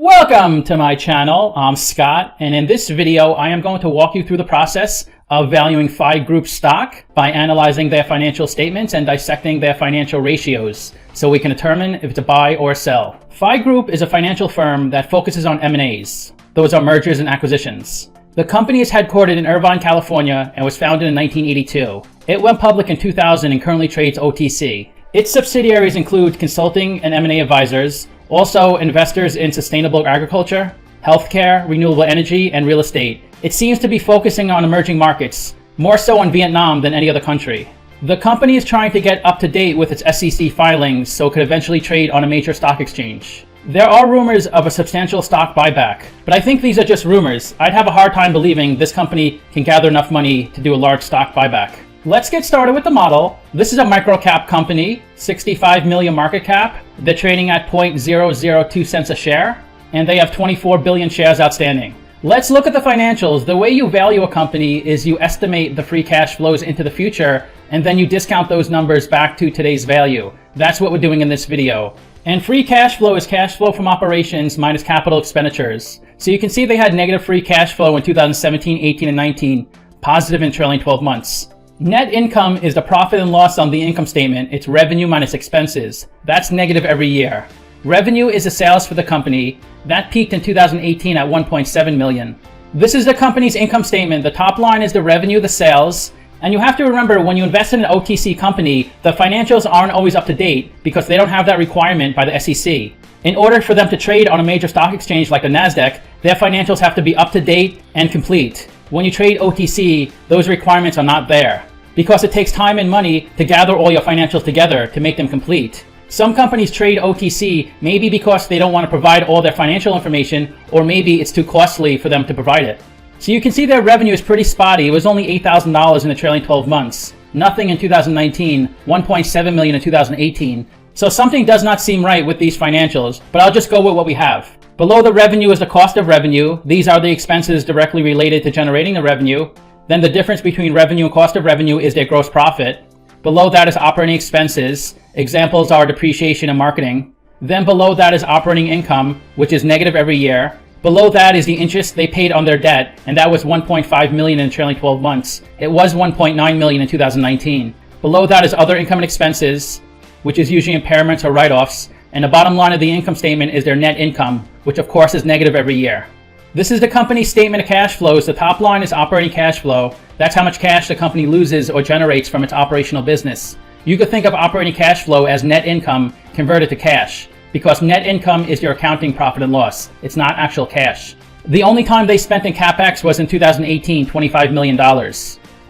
Welcome to my channel. I'm Scott, and in this video I am going to walk you through the process of valuing PHI Group stock by analyzing their financial statements and dissecting their financial ratios so we can determine if it's a buy or a sell. PHI Group is a financial firm that focuses on M&As. Those are mergers and acquisitions. The company is headquartered in Irvine, California and was founded in 1982. It went public in 2000 and currently trades OTC. Its subsidiaries include consulting and M&A advisors, also investors in sustainable agriculture, healthcare, renewable energy, and real estate. It seems to be focusing on emerging markets, more so on Vietnam than any other country. The company is trying to get up to date with its SEC filings so it could eventually trade on a major stock exchange. There are rumors of a substantial stock buyback, but I think these are just rumors. I'd have a hard time believing this company can gather enough money to do a large stock buyback. Let's get started with the model. This is a micro-cap company, 65 million market cap. They're trading at 0.002 cents a share, and they have 24 billion shares outstanding. Let's look at the financials. The way you value a company is you estimate the free cash flows into the future, and then you discount those numbers back to today's value. That's what we're doing in this video. And free cash flow is cash flow from operations minus capital expenditures. So you can see they had negative free cash flow in 2017, 18, and 19, positive in trailing 12 months. Net income is the profit and loss on the income statement. It's revenue minus expenses. That's negative every year. Revenue is the sales for the company. That peaked in 2018 at 1.7 million. This is the company's income statement. The top line is the revenue, the sales. And you have to remember, when you invest in an OTC company, the financials aren't always up to date because they don't have that requirement by the SEC. In order for them to trade on a major stock exchange like the NASDAQ, their financials have to be up to date and complete. When you trade OTC, those requirements are not there because it takes time and money to gather all your financials together to make them complete. Some companies trade OTC maybe because they don't want to provide all their financial information, or maybe it's too costly for them to provide it. So you can see their revenue is pretty spotty. It was only $8,000 in the trailing 12 months. Nothing in 2019, 1.7 million in 2018. So something does not seem right with these financials, but I'll just go with what we have. Below the revenue is the cost of revenue. These are the expenses directly related to generating the revenue. Then the difference between revenue and cost of revenue is their gross profit. Below that is operating expenses. Examples are depreciation and marketing. Then below that is operating income, which is negative every year. Below that is the interest they paid on their debt, and that was 1.5 million in trailing 12 months. It was 1.9 million in 2019. Below that is other income and expenses, which is usually impairments or write-offs. And the bottom line of the income statement is their net income, which of course is negative every year. This is the company's statement of cash flows. The top line is operating cash flow. That's how much cash the company loses or generates from its operational business. You could think of operating cash flow as net income converted to cash, because net income is your accounting profit and loss. It's not actual cash. The only time they spent in CapEx was in 2018, $25 million.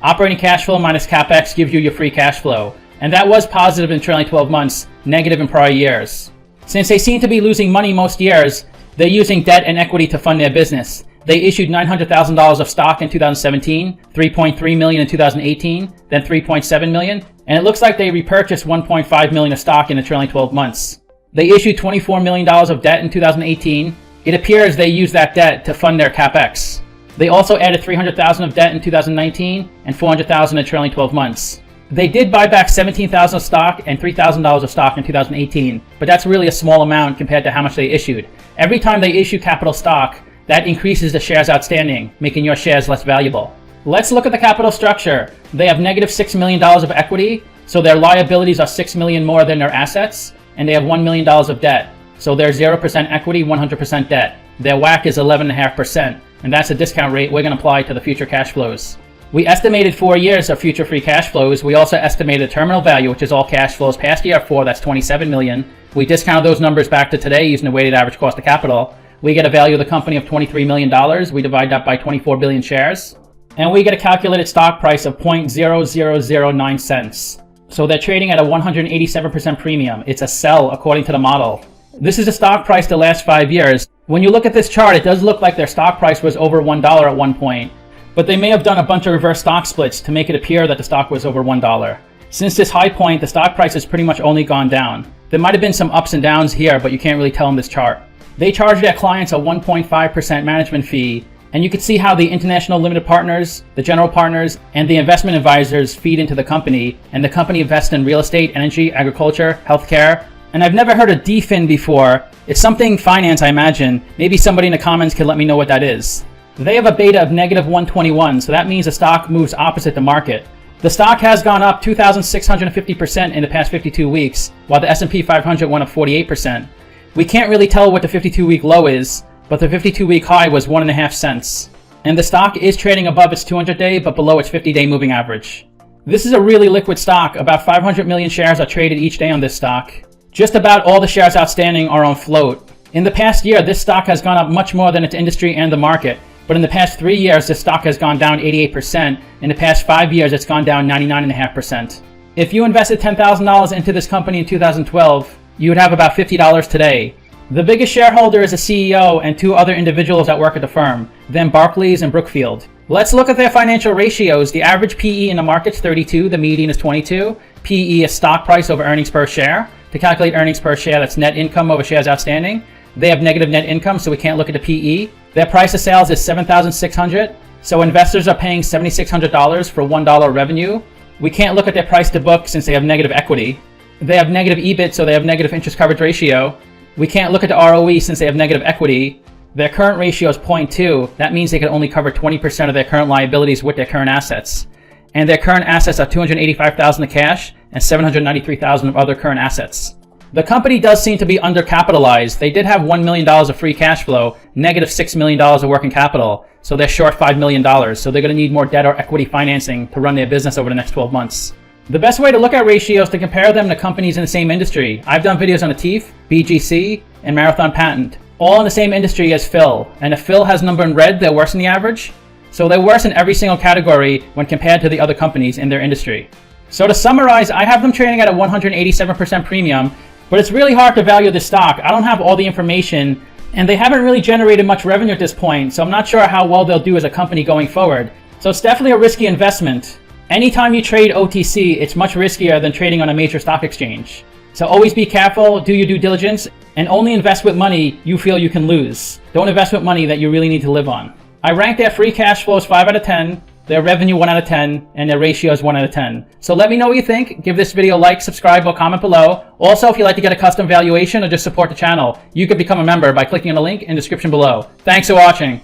Operating cash flow minus CapEx gives you your free cash flow. And that was positive in trailing 12 months, negative in prior years. Since they seem to be losing money most years, they're using debt and equity to fund their business. They issued $900,000 of stock in 2017, 3.3 million in 2018, then 3.7 million, and it looks like they repurchased 1.5 million of stock in the trailing 12 months. They issued $24 million of debt in 2018. It appears they used that debt to fund their CapEx. They also added 300,000 of debt in 2019 and 400,000 in the trailing 12 months. They did buy back 17,000 of stock and $3,000 of stock in 2018, but that's really a small amount compared to how much they issued. Every time they issue capital stock, that increases the shares outstanding, making your shares less valuable. Let's look at the capital structure. They have negative $6 million of equity, so their liabilities are $6 million more than their assets, and they have $1 million of debt. So they're 0% equity, 100% debt. Their WACC is 11.5%, and that's a discount rate we're going to apply to the future cash flows. We estimated 4 years of future free cash flows. We also estimated terminal value, which is all cash flows past year 4, that's 27 million. We discounted those numbers back to today using the weighted average cost of capital. We get a value of the company of $23 million. We divide that by 24 billion shares. And we get a calculated stock price of 0.0009 cents. So they're trading at a 187% premium. It's a sell according to the model. This is the stock price the last 5 years. When you look at this chart, it does look like their stock price was over $1 at one point. But they may have done a bunch of reverse stock splits to make it appear that the stock was over $1. Since this high point, the stock price has pretty much only gone down. There might have been some ups and downs here, but you can't really tell in this chart. They charge their clients a 1.5% management fee, and you can see how the international limited partners, the general partners, and the investment advisors feed into the company, and the company invests in real estate, energy, agriculture, healthcare, And I've never heard of DFIN before. It's something finance, I imagine. Maybe somebody in the comments can let me know what that is. They have a beta of negative 121, so that means the stock moves opposite the market. The stock has gone up 2,650% in the past 52 weeks, while the S&P 500 went up 48%. We can't really tell what the 52-week low is, but the 52-week high was 1.5 cents. And the stock is trading above its 200-day, but below its 50-day moving average. This is a really liquid stock. About 500 million shares are traded each day on this stock. Just about all the shares outstanding are on float. In the past year, this stock has gone up much more than its industry and the market. But in the past 3 years, this stock has gone down 88%. In the past 5 years, it's gone down 99.5%. If you invested $10,000 into this company in 2012, you would have about $50 today. The biggest shareholder is a CEO and 2 other individuals that work at the firm, then Barclays and Brookfield. Let's look at their financial ratios. The average PE in the market's 32, the median is 22. PE is stock price over earnings per share. To calculate earnings per share, that's net income over shares outstanding. They have negative net income, so we can't look at the PE. Their price of sales is $7,600, so investors are paying $7,600 for $1 revenue. We can't look at their price to book since they have negative equity. They have negative EBIT, so they have negative interest coverage ratio. We can't look at the ROE since they have negative equity. Their current ratio is 0.2. That means they can only cover 20% of their current liabilities with their current assets. And their current assets are $285,000 of cash and $793,000 of other current assets. The company does seem to be undercapitalized. They did have $1 million of free cash flow, negative $6 million of working capital, so they're short $5 million. So they're going to need more debt or equity financing to run their business over the next 12 months. The best way to look at ratios is to compare them to companies in the same industry. I've done videos on Atif, BGC, and Marathon Patent, all in the same industry as Phil. And if Phil has number in red, they're worse than the average. So they're worse in every single category when compared to the other companies in their industry. So to summarize, I have them trading at a 187% premium, but it's really hard to value this stock. I don't have all the information, and they haven't really generated much revenue at this point, so I'm not sure how well they'll do as a company going forward. So it's definitely a risky investment. Anytime you trade OTC, it's much riskier than trading on a major stock exchange. So always be careful, do your due diligence, and only invest with money you feel you can lose. Don't invest with money that you really need to live on. I rank their free cash flows 5 out of 10, their revenue 1 out of 10, and their ratios 1 out of 10. So let me know what you think. Give this video a like, subscribe, or comment below. Also, if you'd like to get a custom valuation or just support the channel, you could become a member by clicking on the link in the description below. Thanks for watching.